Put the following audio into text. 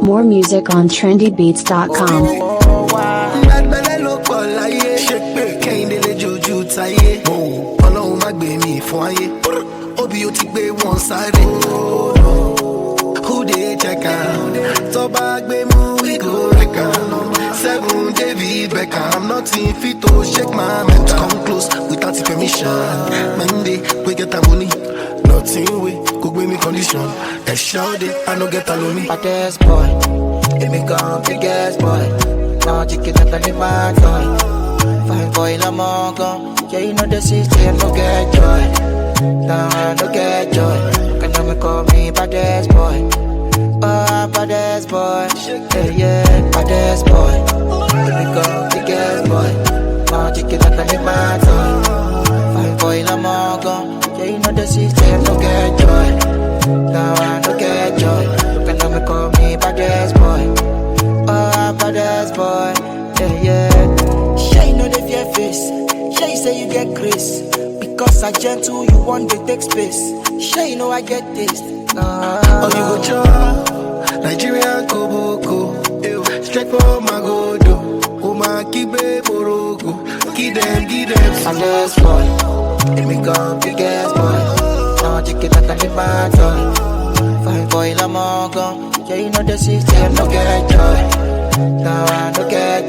More music on trendybeats.com. Who they check out? So back we move, we go record. 7 David Beckham, nothing fit to shake my mental. Come close without the permission. Monday, we get a money. Nothing we could bring me condition. A shout it, I no get alone me. Baddest boy, let me go biggest boy. Now you get up in my toy. Fine boy, I'm all gone. Yeah, you know the system, no get joy. Now I no get joy. Can you call me baddest boy? Oh, baddest boy, yeah, baddest boy. Let me go biggest boy. Now you get up in my toy. Fine boy, I'm all gone. Yeah, you know the system, no get joy. Now I no get joy. Can you call me baddest boy? Oh, baddest boy, yeah. Sure you know the fear face. Sure you say you get grace. Because I gentle, you want to take space. Sure you know I get this. Oh, you go chop Nigerian Koboko. Straight for my godo. Oh, my kibe borogo. Give them. Baddest boy, let me go biggest boy. Now you get up in my toy. Fine boy, I'm all gone. Yeah, you know the system, no get joy. Now I no get